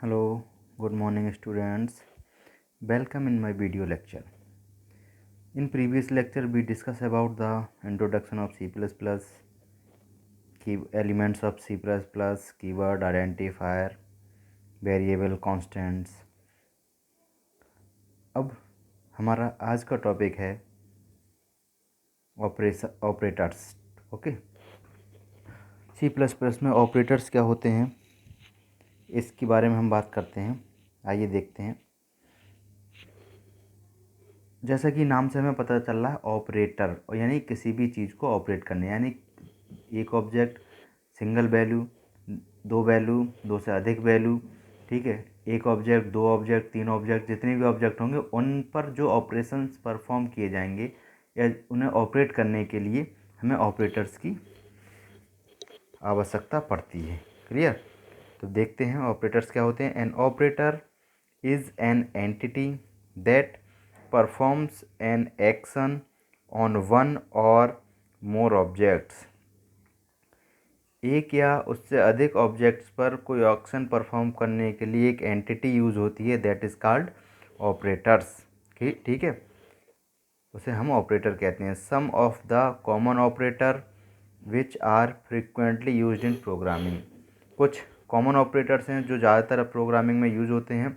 Hello, good morning students. Welcome in my video lecture. In previous lecture we discussed about the introduction of C++, key elements of C++, keyword, identifier, variable, constants. अब हमारा आज का topic है operators. Okay, C++ में operators क्या होते हैं इसके बारे में हम बात करते हैं. आइए देखते हैं. जैसा कि नाम से हमें पता चल रहा है ऑपरेटर, यानी किसी भी चीज़ को ऑपरेट करने, यानी एक ऑब्जेक्ट, सिंगल वैल्यू, दो वैल्यू, दो से अधिक वैल्यू, ठीक है, एक ऑब्जेक्ट, दो ऑब्जेक्ट, तीन ऑब्जेक्ट, जितने भी ऑब्जेक्ट होंगे उन पर जो ऑपरेशंस परफॉर्म किए जाएंगे या उन्हें ऑपरेट करने के लिए हमें ऑपरेटर्स की आवश्यकता पड़ती है. क्लियर? तो देखते हैं ऑपरेटर्स क्या होते हैं. An operator is an entity that performs an action on one और मोर ऑब्जेक्ट्स. एक या उससे अधिक ऑब्जेक्ट्स पर कोई एक्शन परफॉर्म करने के लिए एक एंटिटी यूज होती है, दैट इज़ कॉल्ड ऑपरेटर्स. ठीक है, उसे हम ऑपरेटर कहते हैं. Some of the common operator which are frequently used in programming. कुछ कॉमन ऑपरेटर्स हैं जो ज़्यादातर प्रोग्रामिंग में यूज होते हैं,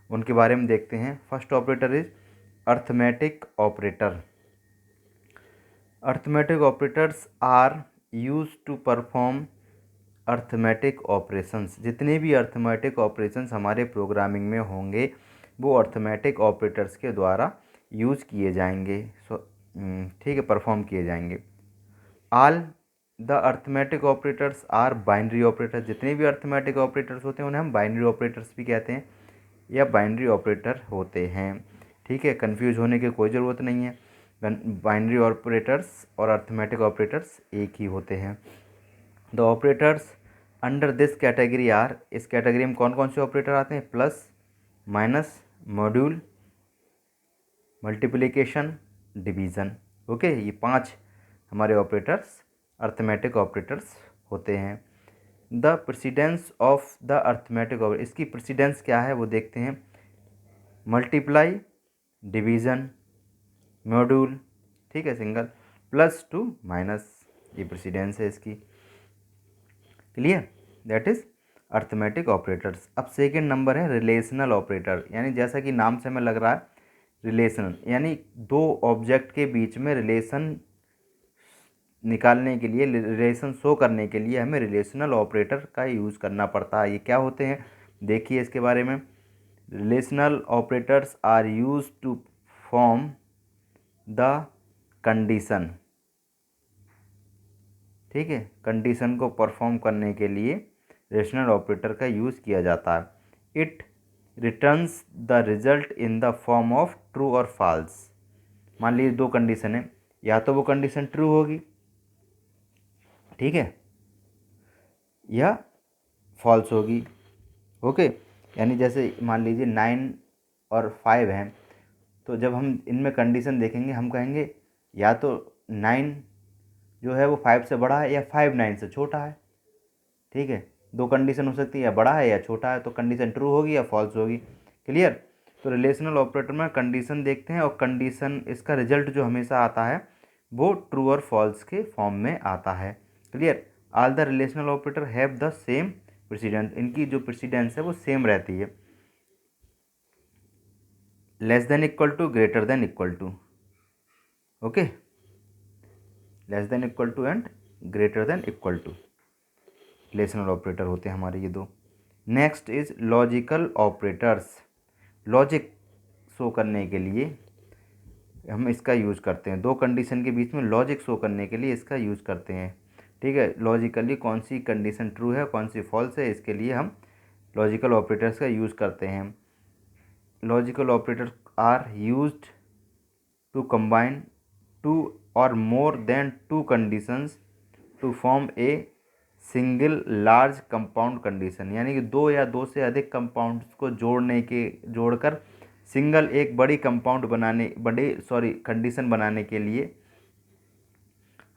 उनके बारे में देखते हैं. First operator is arithmetic operator. Arithmetic operators are use to perform arithmetic operations. जितने भी अर्थमेटिक ऑपरेशंस हमारे प्रोग्रामिंग में होंगे वो अर्थमेटिक ऑपरेटर्स के द्वारा यूज़ किए जाएंगे. ठीक है, परफॉर्म किए जाएंगे. All the arithmetic operators are binary operators. जितने भी अर्थमेटिक ऑपरेटर्स होते हैं उन्हें हम बाइनरी ऑपरेटर्स भी कहते हैं या बाइनरी ऑपरेटर होते हैं. ठीक है, कंफ्यूज होने की कोई ज़रूरत नहीं है. बाइनरी ऑपरेटर्स और अर्थमेटिक ऑपरेटर्स एक ही होते हैं. The operators under this category are. इस कैटेगरी में कौन कौन से ऑपरेटर आते हैं? Plus, minus, module, multiplication, division. Okay, ये 5 हमारे ऑपरेटर्स अर्थमेटिक ऑपरेटर्स होते हैं. The precedence of the arithmetic operator. इसकी प्रेसिडेंस क्या है वो देखते हैं. मल्टीप्लाई, डिवीज़न, मॉड्यूल, ठीक है, सिंगल, प्लस टू, माइनस, ये प्रेसिडेंस है इसकी. Clear? That is arithmetic operators. अब सेकेंड नंबर है रिलेशनल ऑपरेटर. यानी जैसा कि नाम से हमें लग रहा है रिलेशन, यानी दो ऑब्जेक्ट के बीच में रिलेशन निकालने के लिए, रिलेशन शो करने के लिए हमें रिलेशनल ऑपरेटर का यूज़ करना पड़ता है. ये क्या होते हैं देखिए इसके बारे में. Relational operators are use to form the condition. ठीक है, कंडीशन को परफॉर्म करने के लिए रेशनल ऑपरेटर का यूज़ किया जाता है. It returns the result in the form of true और फॉल्स. मान लीजिए दो कंडीशन है, या तो वो कंडीशन ट्रू होगी, ठीक है, या फॉल्स होगी. ओके, यानी जैसे मान लीजिए 9 और 5 हैं, तो जब हम इनमें कंडीशन देखेंगे हम कहेंगे या तो 9 जो है वो 5 से बड़ा है या 5 9 से छोटा है. ठीक है, दो कंडीशन हो सकती है, या बड़ा है या छोटा है, तो कंडीशन ट्रू होगी या फॉल्स होगी. क्लियर? तो रिलेशनल ऑपरेटर में कंडीशन देखते हैं और कंडीशन, इसका रिजल्ट जो हमेशा आता है वो ट्रू और फॉल्स के फॉर्म में आता है. Clear? All the relational operator have the same precedence. इनकी जो प्रेसिडेंस है वो सेम रहती है. Less than equal to, greater than equal to. Okay, less than equal to and greater than equal to relational operator होते हैं हमारे ये दो. Next is logical operators. Logic show करने के लिए हम इसका यूज़ करते हैं. दो कंडीशन के बीच में लॉजिक शो करने के लिए इसका यूज़ करते हैं. ठीक है, लॉजिकली कौन सी कंडीशन ट्रू है कौन सी फॉल्स है, इसके लिए हम लॉजिकल ऑपरेटर्स का यूज़ करते हैं. Logical operators are used to combine two or more than two conditions to form a single large compound condition. यानी कि दो या दो से अधिक कंपाउंड्स को जोड़कर सिंगल एक बड़ी कंडीशन बनाने के लिए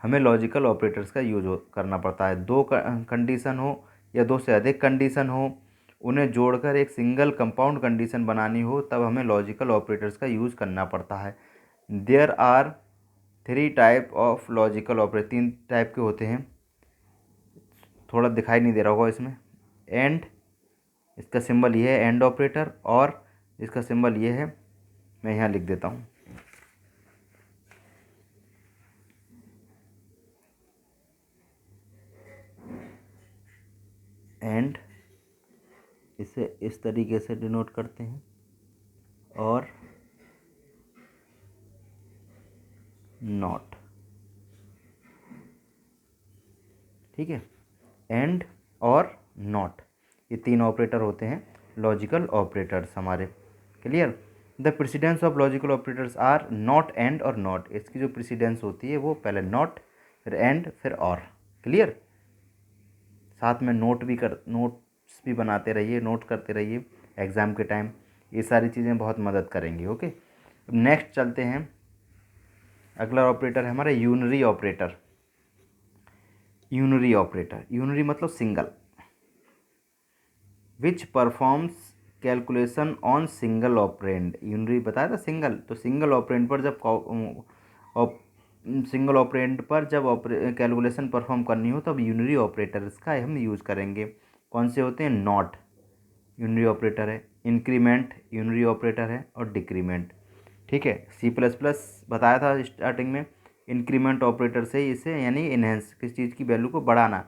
हमें लॉजिकल ऑपरेटर्स का यूज करना पड़ता है. दो कंडीशन हो या दो से अधिक कंडीशन हो, उन्हें जोड़कर एक सिंगल कंपाउंड कंडीशन बनानी हो तब हमें लॉजिकल ऑपरेटर्स का यूज़ करना पड़ता है। There are 3 type of logical operator, 3 type के होते हैं, थोड़ा दिखाई नहीं दे रहा होगा इसमें। एंड, इसका सिंबल ये है एंड ऑपरेटर, और इसका सिंबल ये है, मैं यहाँ लिख देता हूँ। एंड इसे इस तरीके से डिनोट करते हैं, और नॉट, ठीक है। एंड और नॉट, ये 3 ऑपरेटर होते हैं लॉजिकल ऑपरेटर्स हमारे। Clear. The precedence of logical operators are not, and or not. इसकी जो प्रेसिडेंस होती है वो पहले नॉट, फिर एंड, फिर और। क्लियर। साथ में नोट्स भी बनाते रहिए, नोट करते रहिए एग्ज़ाम के टाइम, ये सारी चीज़ें बहुत मदद करेंगी। ओके, अब नेक्स्ट चलते हैं। अगला ऑपरेटर है हमारा unary operator. Unary operator, unary मतलब single, which performs calculation on single operand. Unary बताया था सिंगल, तो सिंगल ऑपरेंड पर जब सिंगल ऑपरेंड पर जब कैलकुलेशन परफॉर्म करनी हो तब यूनरी ऑपरेटर्स का हम यूज़ करेंगे। कौन से होते हैं? नॉट यूनरी ऑपरेटर है, इंक्रीमेंट यूनरी ऑपरेटर है, और डिक्रीमेंट। ठीक है, C++ बताया था स्टार्टिंग में, इंक्रीमेंट ऑपरेटर से इसे यानी इन्हेंस, किसी चीज़ की वैल्यू को बढ़ाना।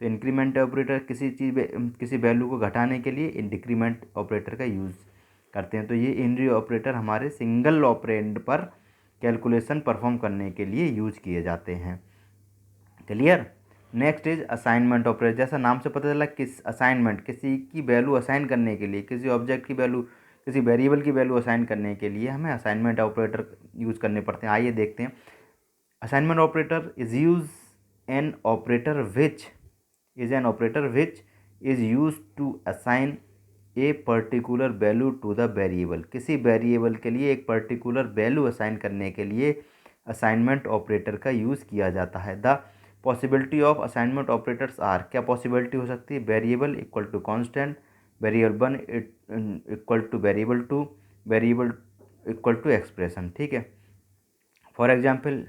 तो इंक्रीमेंट ऑपरेटर किसी वैल्यू को घटाने के लिए डिक्रीमेंट ऑपरेटर का यूज़ करते हैं। तो ये यूनरी ऑपरेटर हमारे सिंगल ऑपरेंड पर कैलकुलेशन परफॉर्म करने के लिए यूज किए जाते हैं। Clear. Next is assignment operator. जैसा नाम से पता चला, किस असाइनमेंट, किसी की वैल्यू असाइन करने के लिए, किसी ऑब्जेक्ट की वैल्यू, किसी वेरिएबल की वैल्यू असाइन करने के लिए हमें असाइनमेंट ऑपरेटर यूज़ करने पड़ते हैं। आइए देखते हैं। Assignment operator is an operator which is use to assign a particular value to the variable. किसी वेरिएबल के लिए एक पर्टिकुलर वैल्यू असाइन करने के लिए असाइनमेंट ऑपरेटर का यूज़ किया जाता है। The possibility of assignment operators are, क्या पॉसिबिलिटी हो सकती है? Variable equal to constant, variable 1 equal to variable 2, variable equal to expression. ठीक है, फॉर एग्जाम्पल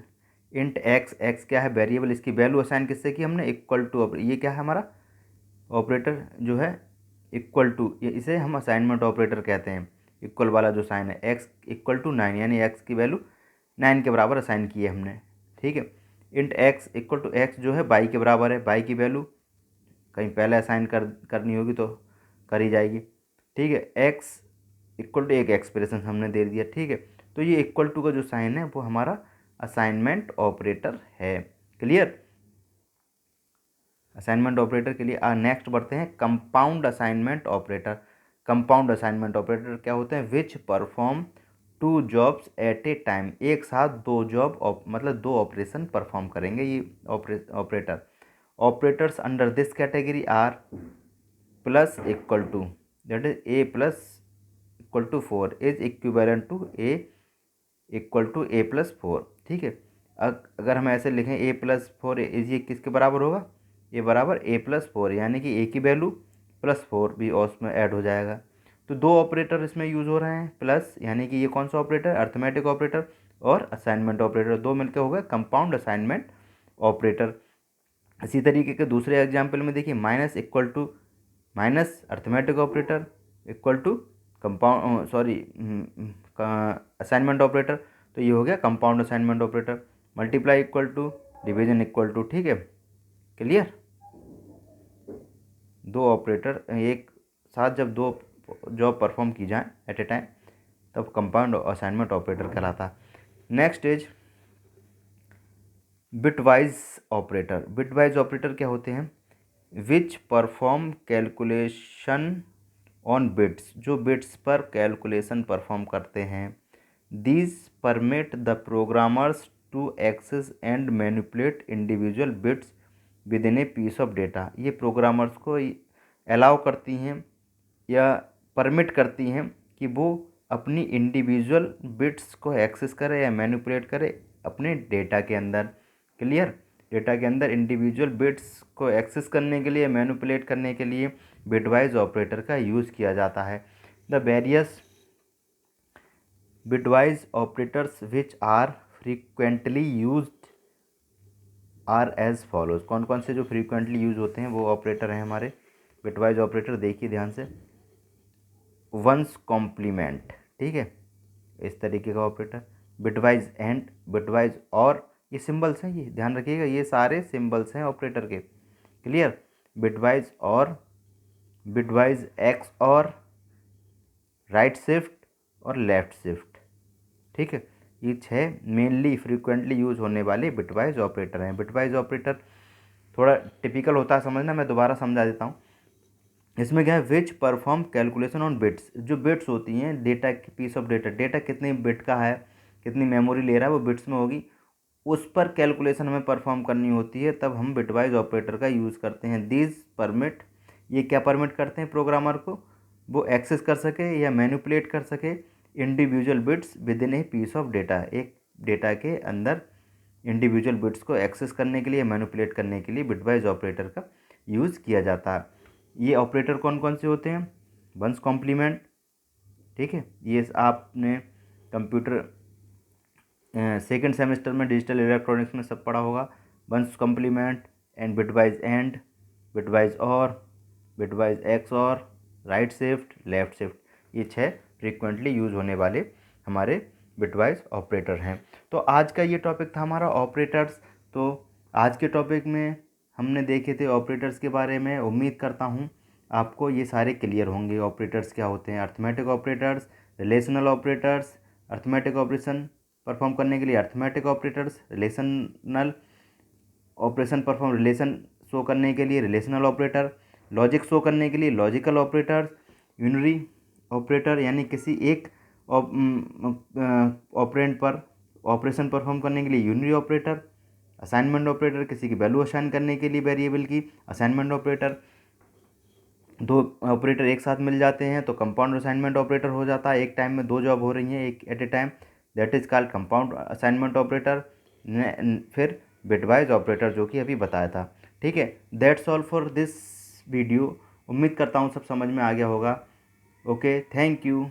इंट एक्स क्या है? वेरिएबल, इसकी वैल्यू असाइन किससे की हमने? इक्वल टू, ये क्या है हमारा ऑपरेटर जो है इक्वल टू, ये इसे हम असाइनमेंट ऑपरेटर कहते हैं। इक्वल वाला जो साइन है, एक्स इक्वल टू 9, यानी एक्स की वैल्यू 9 के बराबर असाइन की है हमने। ठीक है, int X equal to X जो है बाई के बराबर है, बाई की वैल्यू कहीं पहले असाइन करनी होगी तो करी जाएगी। ठीक है, एक्स इक्वल टू एक एक्सप्रेशन हमने दे दिया। ठीक है, तो ये इक्वल टू का जो साइन है वो हमारा असाइनमेंट ऑपरेटर है। क्लियर। असाइनमेंट ऑपरेटर के लिए नेक्स्ट बढ़ते हैं compound assignment operator. Compound assignment operator क्या होते हैं? Which perform 2 jobs eight a time. एक साथ 2 जॉब मतलब 2 ऑपरेशन परफॉर्म करेंगे ये operator. Operators under this category are plus equal to, that is a plus equal to 4 is equivalent to a equal to a plus 4। ठीक है, अगर हम ऐसे लिखें ए प्लस 4 इज, ये किसके बराबर होगा? ए बराबर ए प्लस 4, यानी कि ए की वैल्यू प्लस 4 भी और उसमें ऐड हो जाएगा। तो 2 ऑपरेटर इसमें यूज़ हो रहे हैं, प्लस यानी कि ये कौन सा ऑपरेटर? अर्थमेटिक ऑपरेटर और असाइनमेंट ऑपरेटर, 2 मिलकर हो गए कंपाउंड असाइनमेंट ऑपरेटर। इसी तरीके के दूसरे एग्जाम्पल में देखिए, minus equal to minus arithmetic operator equal to compound assignment operator, तो ये हो गया compound assignment operator. Multiply equal to division equal to. ठीक है, क्लियर। 2 ऑपरेटर एक साथ जब 2 जॉब परफॉर्म की जाए एट ए टाइम तब कंपाउंड असाइनमेंट ऑपरेटर कहलाता है। Next is bitwise operator. Bitwise operator क्या होते हैं? Which perform calculation on bits, जो बिट्स पर कैलकुलेशन परफॉर्म करते हैं। These permit the programmers to access and manipulate individual bits within a piece of data. ये प्रोग्रामर्स को allow करती हैं या परमिट करती हैं कि वो अपनी इंडिविजुअल बिट्स को एक्सेस करे या मैनिपुलेट करे अपने डेटा के अंदर। क्लियर। डेटा के अंदर इंडिविजुअल बिट्स को एक्सेस करने के लिए, मैनिपुलेट करने के लिए बिटवाइज ऑपरेटर का यूज़ किया जाता है। The various bitwise operators which are frequently used are as follows. कौन कौन से जो फ्रीक्वेंटली यूज होते हैं वो ऑपरेटर हैं हमारे बिटवाइज ऑपरेटर, देखिए ध्यान से। वंस कॉम्प्लीमेंट, ठीक है, इस तरीके का ऑपरेटर। बिटवाइज एंड, बिटवाइज और, ये सिंबल्स हैं, ये ध्यान रखिएगा, ये सारे सिंबल्स हैं ऑपरेटर के। Clear. Bitwise or, bitwise XOR, right shift और लेफ्ट शिफ्ट, ठीक है। ये 6 मेनली फ्रीक्वेंटली यूज होने वाले बिटवाइज ऑपरेटर हैं। बिटवाइज ऑपरेटर थोड़ा टिपिकल होता है समझना, मैं दोबारा समझा देता हूँ। इसमें क्या है, विच परफॉर्म कैलकुलेशन ऑन बिट्स। जो बिट्स होती हैं डेटा की, पीस ऑफ डेटा, डेटा कितने बिट का है, कितनी मेमोरी ले रहा है, वो बिट्स में होगी, उस पर कैलकुलेशन हमें परफॉर्म करनी होती है, तब हम बिटवाइज ऑपरेटर का यूज़ करते हैं। दीज परमिट, ये क्या परमिट करते हैं प्रोग्रामर को, वो एक्सेस कर सके या मैनिपुलेट कर सके individual bits within a piece of data. एक डेटा के अंदर इंडिविजुअल बिट्स को एक्सेस करने के लिए, मैनिपुलेट करने के लिए बिटवाइज ऑपरेटर का यूज़ किया जाता है। ये ऑपरेटर कौन कौन से होते हैं, वंस कॉम्प्लीमेंट, ठीक है, ये आपने कंप्यूटर सेकेंड सेमेस्टर में डिजिटल इलेक्ट्रॉनिक्स में सब पढ़ा होगा। Ones complement and bitwise and, bitwise or, bitwise XOR, right shift, left shift, ये 6 फ्रीक्वेंटली यूज़ होने वाले हमारे बिटवाइज ऑपरेटर हैं। तो आज का ये टॉपिक था हमारा ऑपरेटर्स। तो आज के टॉपिक में हमने देखे थे ऑपरेटर्स के बारे में। उम्मीद करता हूँ आपको ये सारे क्लियर होंगे। ऑपरेटर्स क्या होते हैं, arithmetic operators, relational operators, arithmetic operation perform करने के लिए arithmetic operators, relational operation perform, relation show करने के लिए रिलेशनल ऑपरेटर, लॉजिक शो करने के लिए लॉजिकल ऑपरेटर्स, यूनरी ऑपरेटर यानी किसी एक ऑपरेंड पर ऑपरेशन परफॉर्म करने के लिए यूनरी ऑपरेटर, असाइनमेंट ऑपरेटर किसी की वैल्यू असाइन करने के लिए वेरिएबल की, असाइनमेंट ऑपरेटर, दो ऑपरेटर एक साथ मिल जाते हैं तो कंपाउंड असाइनमेंट ऑपरेटर हो जाता है। एक टाइम में 2 जॉब हो रही हैं एक at a time, that is called compound assignment operator. फिर बिटवाइज ऑपरेटर जो कि अभी बताया था, ठीक है। That's all for this video. उम्मीद करता हूँ सब समझ में आ गया होगा। Okay, thank you.